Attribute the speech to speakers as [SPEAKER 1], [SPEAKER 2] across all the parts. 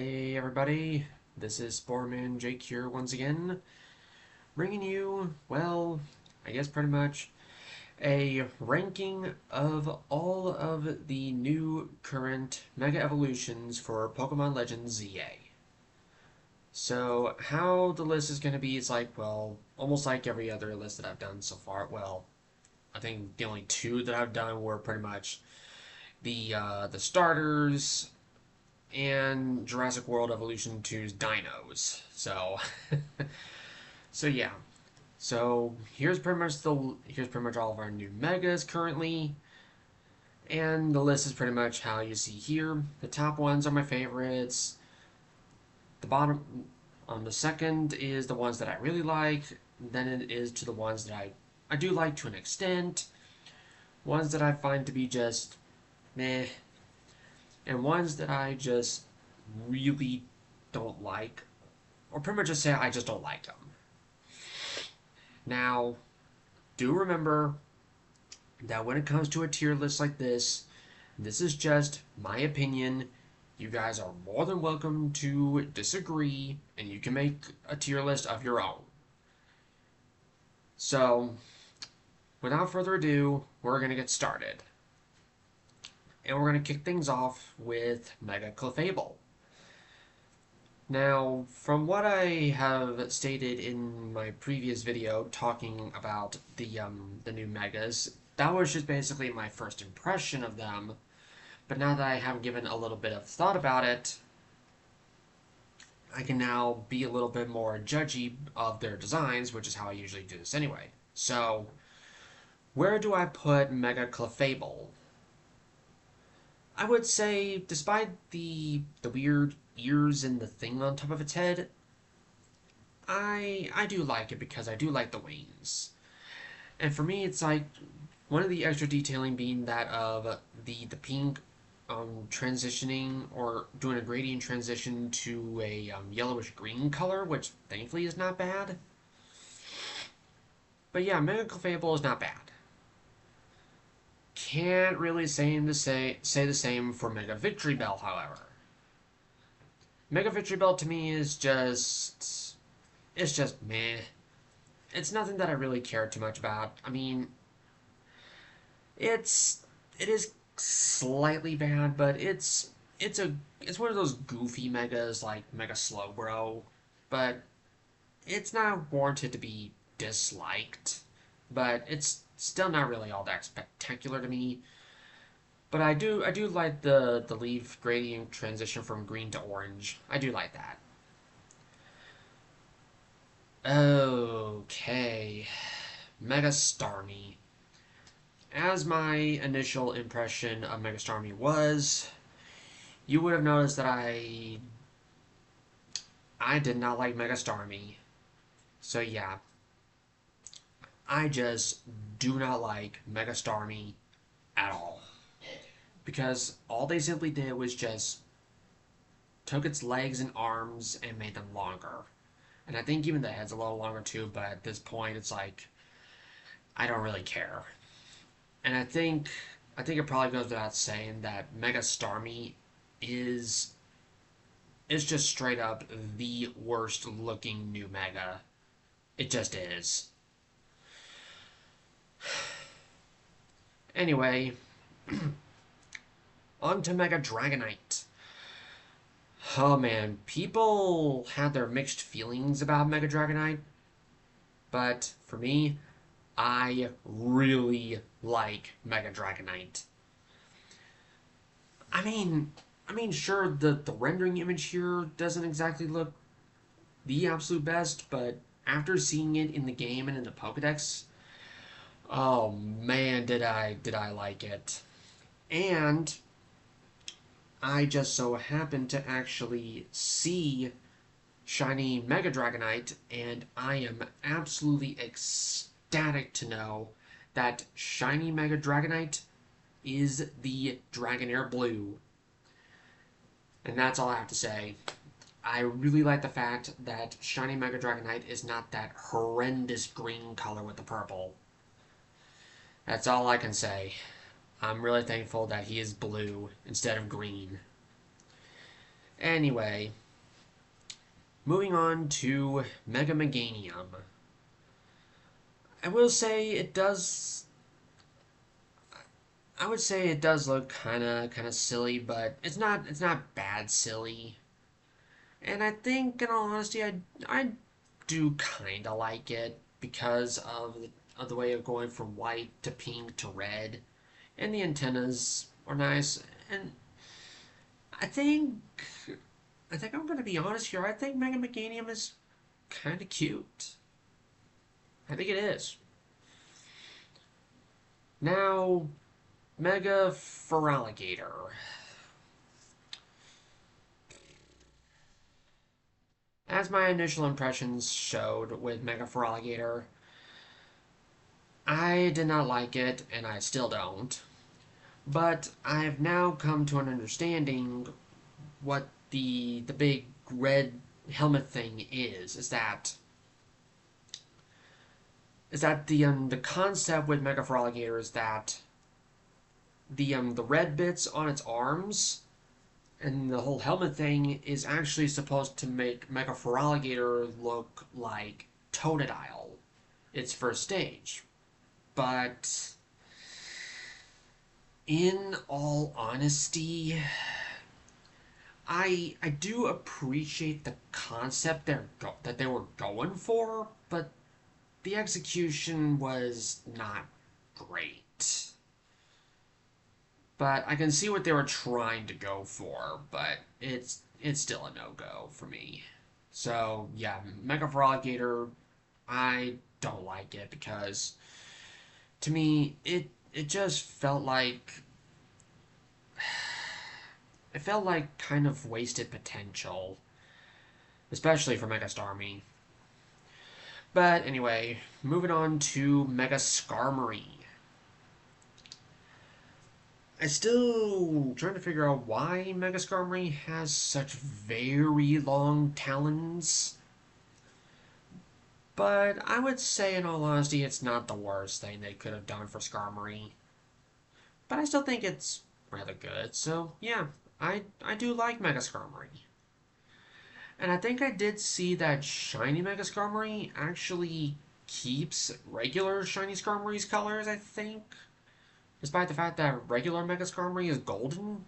[SPEAKER 1] Hey everybody, this is Sportman Jake here once again, bringing you, well, I guess pretty much a ranking of all of the new current Mega Evolutions for Pokemon Legends ZA. So how the list is going to be is like, well, almost like every other list that I've done so far. Well, I think the only two that I've done were pretty much the starters and Jurassic World Evolution 2's dinos. So yeah. So here's pretty much all of our new megas currently, and the list is pretty much how you see here. The top ones are my favorites. The bottom on the second is the ones that I really like. Then it is to the ones that I do like to an extent. Ones that I find to be just meh, and ones that I just really don't like, or pretty much just say I just don't like them. Now, do remember that when it comes to a tier list like this is just my opinion. You guys are more than welcome to disagree, and you can make a tier list of your own. So, without further ado, we're going to get started. And we're going to kick things off with Mega Clefable. Now, from what I have stated in my previous video talking about the new megas, that was just basically my first impression of them. But now that I have given a little bit of thought about it, I can now be a little bit more judgy of their designs, which is how I usually do this anyway. So, where do I put Mega Clefable? I would say, despite the weird ears and the thing on top of its head, I do like it because I do like the wings. And for me, it's like one of the extra detailing being that of the pink transitioning or doing a gradient transition to a yellowish green color, which thankfully is not bad. But yeah, Mega Clefable is not bad. Can't really say the same for Mega Victreebel, however. Mega Victreebel to me is just it's just meh. It's nothing that I really care too much about. I mean, it is slightly bad, but it's one of those goofy megas like Mega Slowbro, but it's not warranted to be disliked. But it's still not really all that spectacular to me. But I do like the leaf gradient transition from green to orange. I do like that. Okay, Mega Starmie. As my initial impression of Mega Starmie was, you would have noticed that I did not like Mega Starmie. So yeah, I just do not like Mega Starmie at all. Because all they simply did was just took its legs and arms and made them longer. And I think even the head's a little longer too, but at this point it's like I don't really care. And I think it probably goes without saying that Mega Starmie is is just straight up the worst looking new Mega. It just is. Anyway, on to Mega Dragonite. Oh man, people had their mixed feelings about Mega Dragonite, but for me, I really like Mega Dragonite. I mean, sure, the rendering image here doesn't exactly look the absolute best, but after seeing it in the game and in the Pokedex, oh man, did I like it. And I just so happened to actually see shiny Mega Dragonite, and I am absolutely ecstatic to know that shiny Mega Dragonite is the Dragonair Blue. And that's all I have to say. I really like the fact that shiny Mega Dragonite is not that horrendous green color with the purple. That's all I can say. I'm really thankful that he is blue instead of green. Anyway, moving on to Mega Meganium. I will say it does. I would say it does look kind of silly, but it's not bad silly. And I think, in all honesty, I do kind of like it because of the way of going from white to pink to red, and the antennas are nice. And I think I think I'm gonna be honest here. I think Mega Meganium is kind of cute. I think it is. Now, Mega Feraligatr. As my initial impressions showed with Mega Feraligatr, I did not like it, and I still don't. But I have now come to an understanding what the big red helmet thing is that the concept with Mega Feraligatr is that the red bits on its arms and the whole helmet thing is actually supposed to make Mega Feraligatr look like Totodile, its first stage. But in all honesty, I do appreciate the concept that they were going for, but the execution was not great. But I can see what they were trying to go for, but it's still a no-go for me. So yeah, Mega Feraligatr, I don't like it because to me it just felt like kind of wasted potential, especially for Mega Starmie. But anyway, moving on to Mega Skarmory. I still trying to figure out why Mega Skarmory has such very long talons. But I would say, in all honesty, it's not the worst thing they could have done for Skarmory. But I still think it's rather good. So yeah, I do like Mega Skarmory. And I think I did see that Shiny Mega Skarmory actually keeps regular Shiny Skarmory's colors, I think. Despite the fact that regular Mega Skarmory is golden.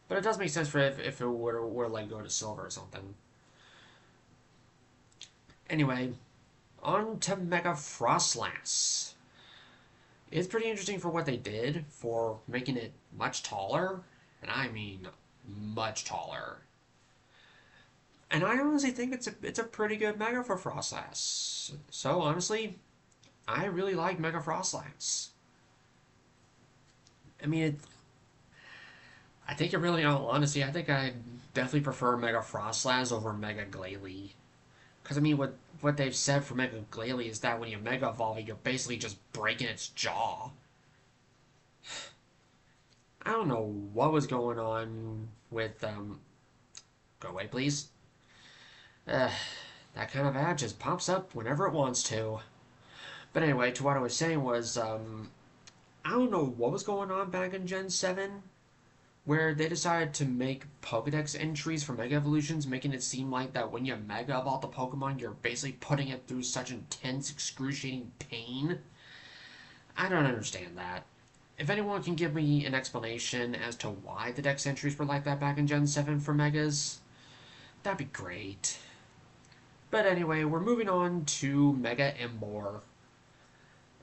[SPEAKER 1] But it does make sense for if it were like go to silver or something. Anyway, on to Mega Frostlass. It's pretty interesting for what they did for making it much taller. And I mean much taller. And I honestly think it's a pretty good Mega for Frostlass. So honestly, I really like Mega Frostlass. I mean, I think it really, in all honesty, I think I definitely prefer Mega Frostlass over Mega Glalie. Because I mean, what they've said for Mega Glalie is that when you Mega Evolve it, you're basically just breaking its jaw. I don't know what was going on with Go away, please. Uh, that kind of ad just pops up whenever it wants to. But anyway, to what I was saying was, I don't know what was going on back in Gen 7, where they decided to make Pokedex entries for Mega Evolutions, making it seem like that when you Mega Evolve the Pokemon, you're basically putting it through such intense, excruciating pain. I don't understand that. If anyone can give me an explanation as to why the Dex entries were like that back in Gen 7 for Megas, that'd be great. But anyway, we're moving on to Mega Emboar.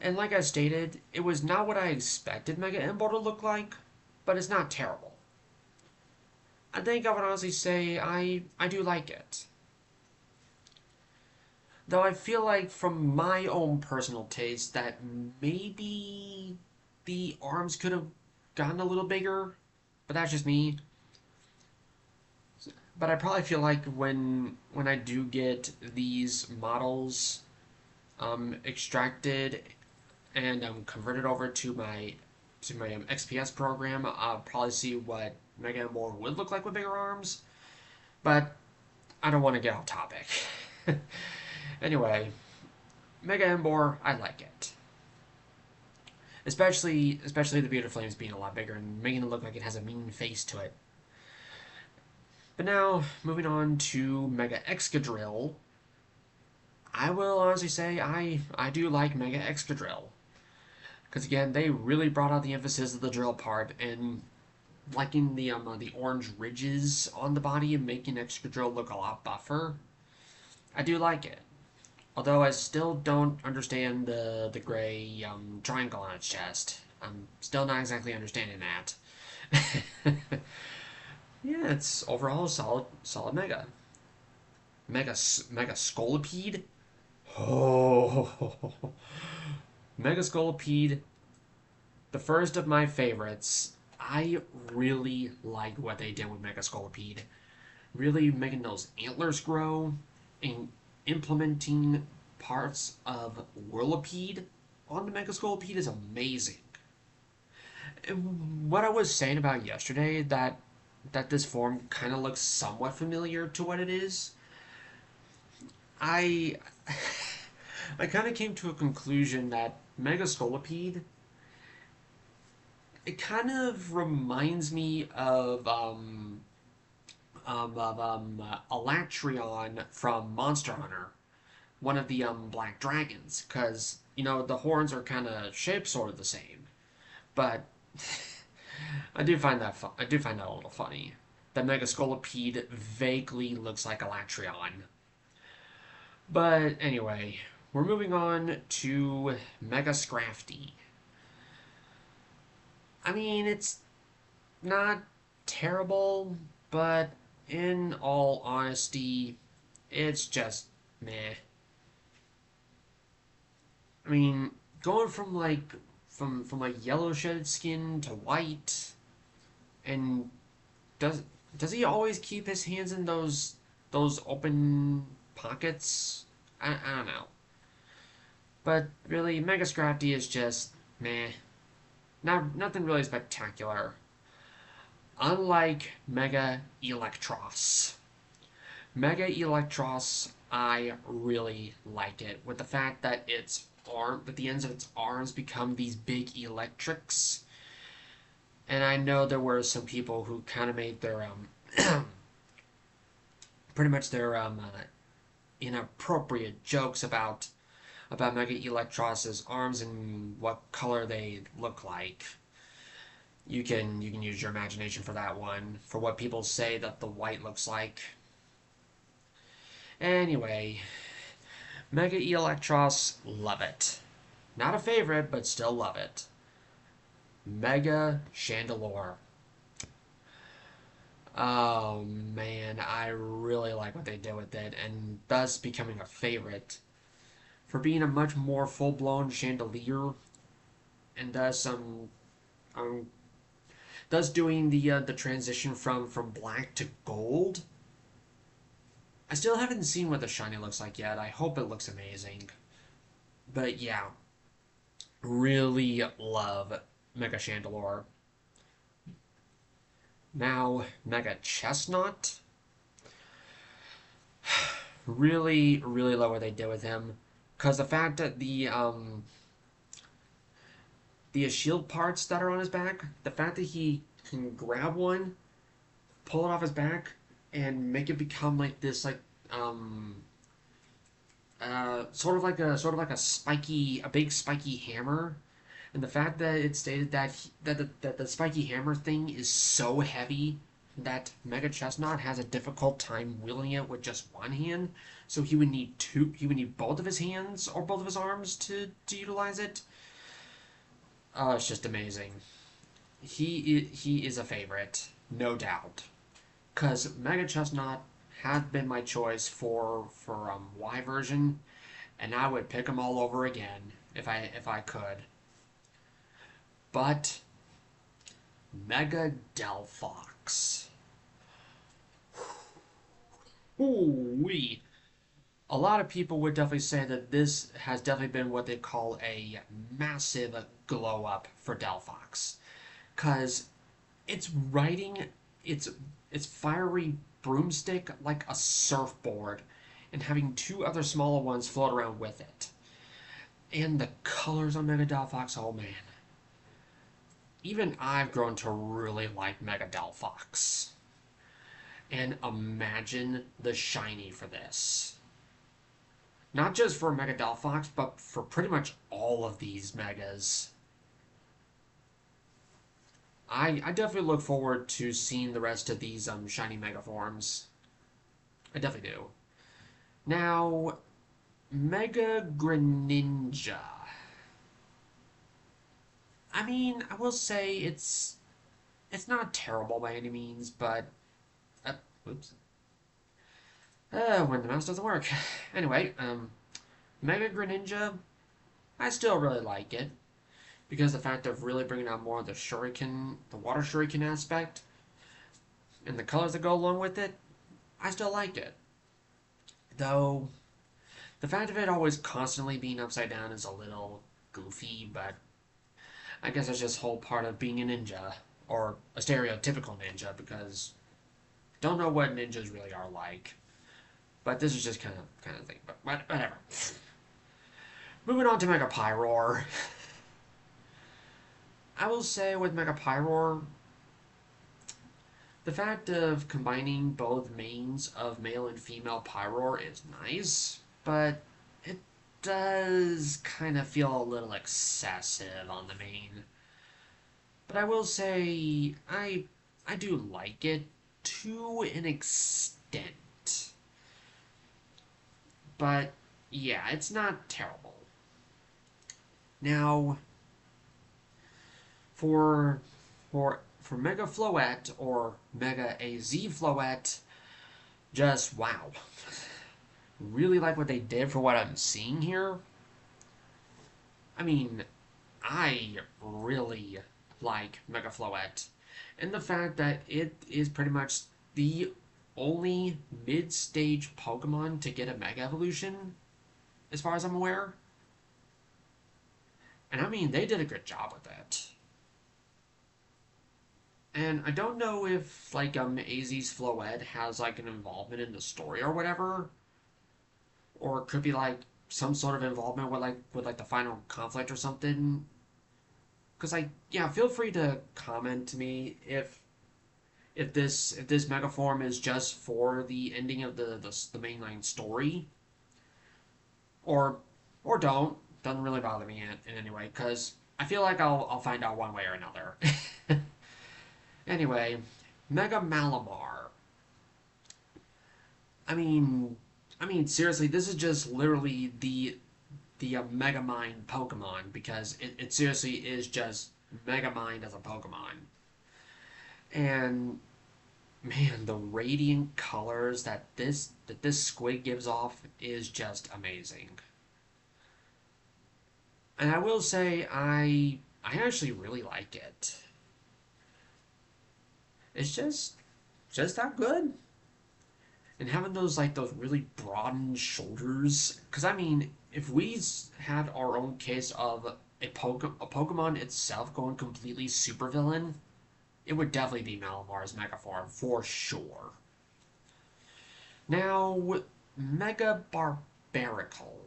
[SPEAKER 1] And like I stated, it was not what I expected Mega Emboar to look like, but it's not terrible. I think I would honestly say I do like it. Though I feel like from my own personal taste that maybe the arms could have gotten a little bigger, but that's just me. But I probably feel like when I do get these models extracted and converted over to my XPS program, I'll probably see what Mega Emboar would look like with bigger arms. But I don't want to get off topic. Anyway, Mega Emboar, I like it. Especially the Bearded Flames being a lot bigger and making it look like it has a mean face to it. But now, moving on to Mega Excadrill, I will honestly say I do like Mega Excadrill. Because again, they really brought out the emphasis of the drill part and liking the orange ridges on the body and making Excadrill look a lot buffer. I do like it. Although I still don't understand the gray triangle on its chest. I'm still not exactly understanding that. Yeah, it's overall a solid mega. Mega Scolipede. Oh, Mega Scolipede, the first of my favorites. I really like what they did with Mega Scolipede. Really making those antlers grow and implementing parts of Whirlipede on the Mega Scolipede is amazing. And what I was saying about yesterday, that this form kind of looks somewhat familiar to what it is, I I kind of came to a conclusion that Mega Scolipede, it kind of reminds me of Alatreon from Monster Hunter, one of the black dragons, because the horns are kind of shaped sort of the same, but I do find that a little funny. That Mega Scolipede vaguely looks like Alatreon. But anyway, we're moving on to Mega Scrafty. I mean, it's not terrible, but in all honesty, it's just meh. I mean, going from like yellow shaded skin to white, and does does he always keep his hands in those open pockets? I don't know. But really, Mega Scrafty is just meh. Nothing really spectacular. Unlike Mega Electros. Mega Electros, I really like it. With the fact that that the ends of its arms become these big electrics. And I know there were some people who kind of made their pretty much their inappropriate jokes about Mega Electros's arms and what color they look like. You can use your imagination for that one, for what people say that the white looks like. Anyway, Mega Electros, love it. Not a favorite, but still love it. Mega Chandelure. Oh man, I really like what they did with it, and thus becoming a favorite. For being a much more full-blown chandelier, and um thus doing the transition from black to gold. I still haven't seen what the shiny looks like yet. I hope it looks amazing. But yeah, really love Mega Chandelure. Now, Mega Chestnut. Really, really love what they did with him. Because the fact that the shield parts that are on his back, the fact that he can grab one, pull it off his back, and make it become like this, like sort of like a big spiky hammer, and the fact that it stated that the spiky hammer thing is so heavy that Mega Chestnut has a difficult time wielding it with just one hand, so he would need both of his hands or both of his arms to utilize it. It's just amazing. He is a favorite, no doubt. Cause Mega Chestnut had been my choice for Y version, and I would pick them all over again if I could. But Mega Delphox. Ooh-wee. A lot of people would definitely say that this has definitely been what they call a massive glow up for Delphox. Cause it's riding its its fiery broomstick like a surfboard and having two other smaller ones float around with it. And the colors on Mega Delphox, oh man. Even I've grown to really like Mega Delphox. And imagine the shiny for this. Not just for Mega Delphox, but for pretty much all of these Megas. I definitely look forward to seeing the rest of these shiny Mega forms. I definitely do. Now, Mega Greninja. I mean, I will say it's not terrible by any means, but uh, oops. When the mouse doesn't work. Anyway, Mega Greninja, I still really like it because the fact of really bringing out more of the shuriken, the water shuriken aspect, and the colors that go along with it, I still like it. Though the fact of it always constantly being upside down is a little goofy, but I guess that's just whole part of being a ninja or a stereotypical ninja because don't know what ninjas really are like. But this is just kind of thing. But whatever. Moving on to Mega Pyroar. I will say with Mega Pyroar, the fact of combining both mains of male and female Pyroar is nice, but it does kind of feel a little excessive on the main. But I will say I do like it to an extent. But yeah, it's not terrible. Now, for for Mega Floette or Mega AZ Floette, just wow. Really like what they did for what I'm seeing here. I mean, I really like Mega Floette. And the fact that it is pretty much the only mid-stage Pokemon to get a Mega Evolution, as far as I'm aware. And I mean, they did a good job with it. And I don't know if like AZ's Floette has like an involvement in the story or whatever, or it could be like some sort of involvement with like the final conflict or something. Because yeah, feel free to comment to me if this mega form is just for the ending of the mainline story, or don't. Doesn't really bother me in any way because I feel like I'll find out one way or another. Anyway, Mega Malamar. I mean, seriously, this is just literally the Mega Mind Pokemon because it seriously is just Mega Mind as a Pokemon. And man, the radiant colors that this squid gives off is just amazing. And I will say I actually really like it. It's just that good. And having those really broadened shoulders, because I mean, if we had our own case of a Pokemon itself going completely supervillain, it would definitely be Malamar's Mega Form for sure. Now, Mega Barbarical.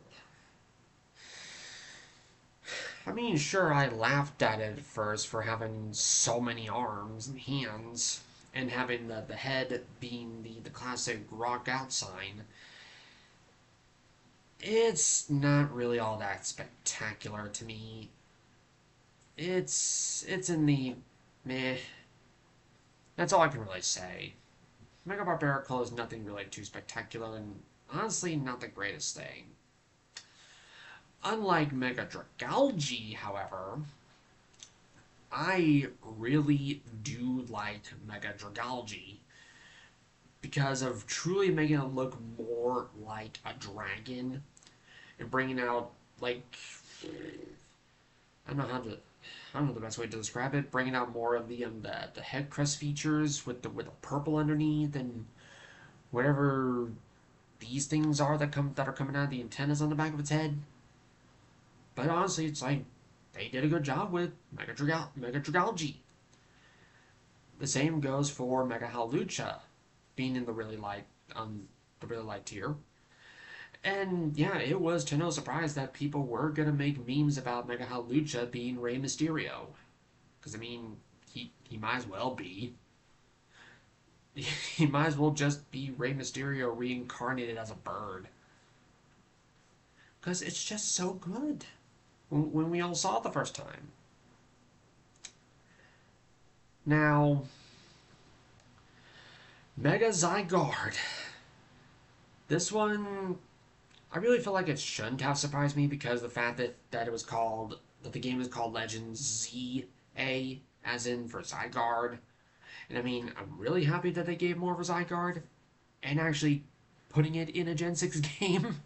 [SPEAKER 1] I mean, sure, I laughed at it at first for having so many arms and hands, and having the head being the classic rock out sign. It's not really all that spectacular to me. It's in the meh. That's all I can really say. Mega Barbarical is nothing really too spectacular, and honestly, not the greatest thing. Unlike Mega Dragalge, however, I really do like Mega Dragalge because of truly making it look more like a dragon and bringing out like I don't know how to I don't know the best way to describe it. Bringing out more of the head crest features with the purple underneath and whatever these things are that are coming out of the antennas on the back of its head. But honestly, it's like they did a good job with Mega Dragalge. The same goes for Mega Hawlucha, being in the really light tier. And yeah, it was to no surprise that people were gonna make memes about Mega Hawlucha being Rey Mysterio, because I mean, he might as well be. he might as well just be Rey Mysterio reincarnated as a bird. Because it's just so good when we all saw it the first time. Now, Mega Zygarde. This one, I really feel like it shouldn't have surprised me because the fact that it was called, that the game is called Legends ZA, as in for Zygarde. And I mean, I'm really happy that they gave more of a Zygarde and actually putting it in a Gen 6 game.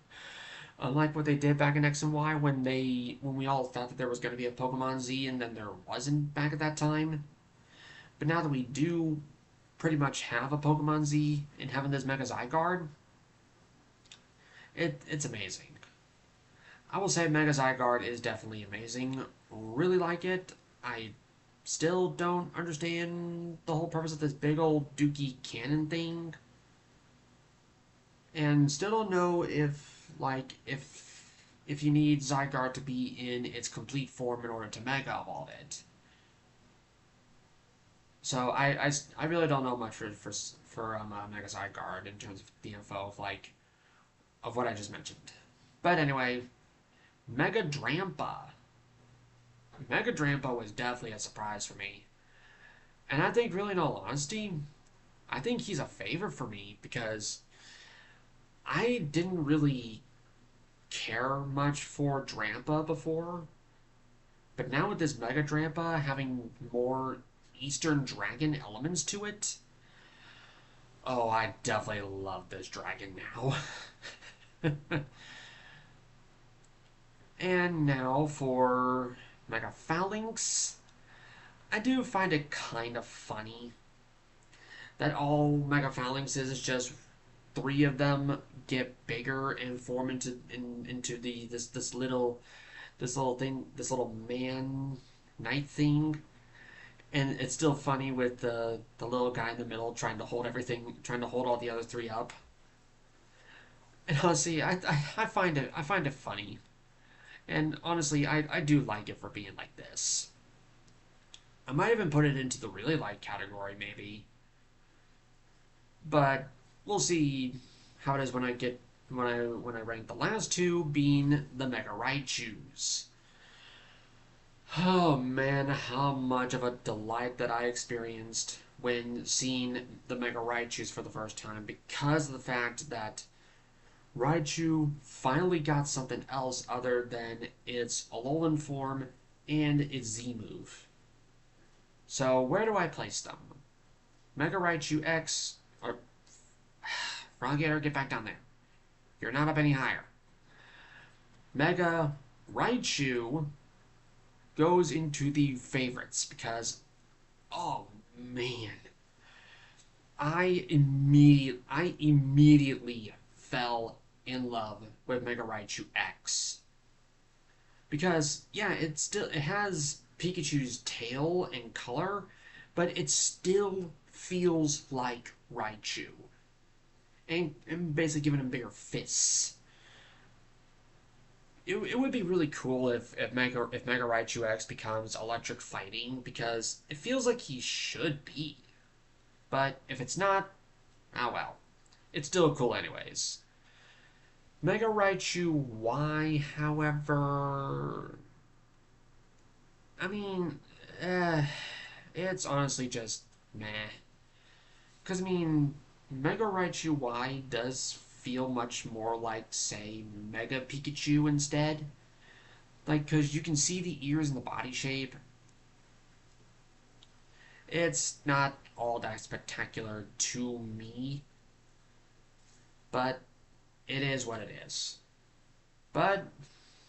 [SPEAKER 1] Unlike what they did back in X and Y when we all thought that there was going to be a Pokemon Z and then there wasn't back at that time. But now that we do pretty much have a Pokemon Z and having this Mega Zygarde, it's amazing. I will say Mega Zygarde is definitely amazing. Really like it. I still don't understand the whole purpose of this big old dookie cannon thing. And still don't know if you need Zygarde to be in its complete form in order to Mega Evolve it. So I really don't know much for Mega Zygarde in terms of the info of what I just mentioned. But anyway, Mega Drampa. Mega Drampa was definitely a surprise for me. And I think really in all honesty, I think he's a favorite for me because I didn't really care much for Drampa before. But now with this Mega Drampa having more Eastern Dragon elements to it, oh, I definitely love this dragon now. And now for Mega Phalanx. I do find it kind of funny that all Mega Phalanxes is just three of them get bigger and form into this little man knight thing, and it's still funny with the little guy in the middle trying to hold everything, trying to hold all the other three up. And honestly, I find it funny, and honestly, I do like it for being like this. I might even put it into the really like category maybe, but we'll see how it is when I get when I rank the last two, being the Mega Raichus. Oh man, how much of a delight that I experienced when seeing the Mega Raichus for the first time because of the fact that Raichu finally got something else other than its Alolan form and its Z move. So where do I place them? Mega Raichu X, or Froggator, get back down there. You're not up any higher. Mega Raichu goes into the favorites because, oh man, I immediately fell in love with Mega Raichu X because yeah, it has Pikachu's tail and color, but it still feels like Raichu, and basically giving him bigger fists. It would be really cool if Mega Raichu X becomes electric fighting because it feels like he should be. But if it's not, oh well. It's still cool anyways. Mega Raichu Y, however, I mean, it's honestly just meh. Because I mean, Mega Raichu Y does feel much more like, say, Mega Pikachu instead. Like, because you can see the ears and the body shape. It's not all that spectacular to me, but it is what it is. But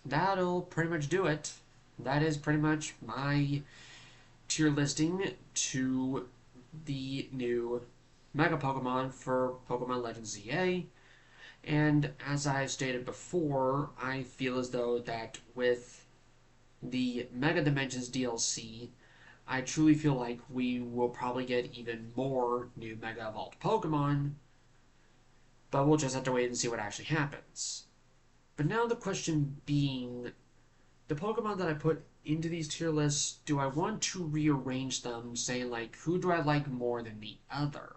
[SPEAKER 1] that'll pretty much do it. That is pretty much my tier listing to the new Mega Pokemon for Pokemon Legends ZA. And as I've stated before, I feel as though that with the Mega Dimensions DLC, I truly feel like we will probably get even more new Mega Evolved Pokemon, but we'll just have to wait and see what actually happens. But now the question being, the Pokemon that I put into these tier lists, do I want to rearrange them, saying like, who do I like more than the other?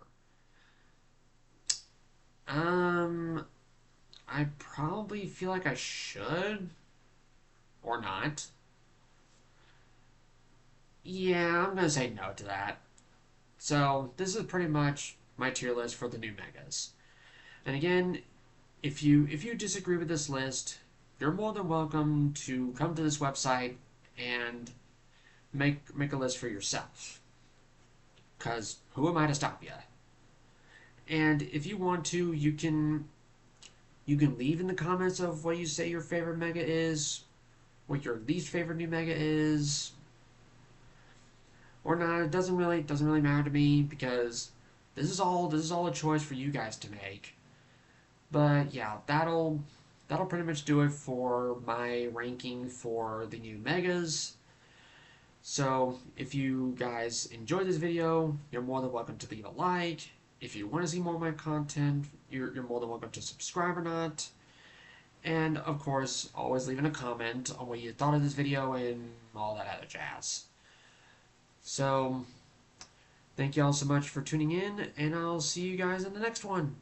[SPEAKER 1] Um, I probably feel like I should or not. Yeah, I'm gonna say no to that. So this is pretty much my tier list for the new megas. And again, if you disagree with this list, you're more than welcome to come to this website and make a list for yourself. Cause who am I to stop you? And if you want to, you can leave in the comments of what you say your favorite mega is, what your least favorite new mega is, or not. It doesn't really matter to me because this is all a choice for you guys to make. But yeah, that'll pretty much do it for my ranking for the new megas. So if you guys enjoyed this video, you're more than welcome to leave a like. If you want to see more of my content, you're more than welcome to subscribe or not. And of course, always leaving a comment on what you thought of this video and all that other jazz. So, thank you all so much for tuning in, and I'll see you guys in the next one.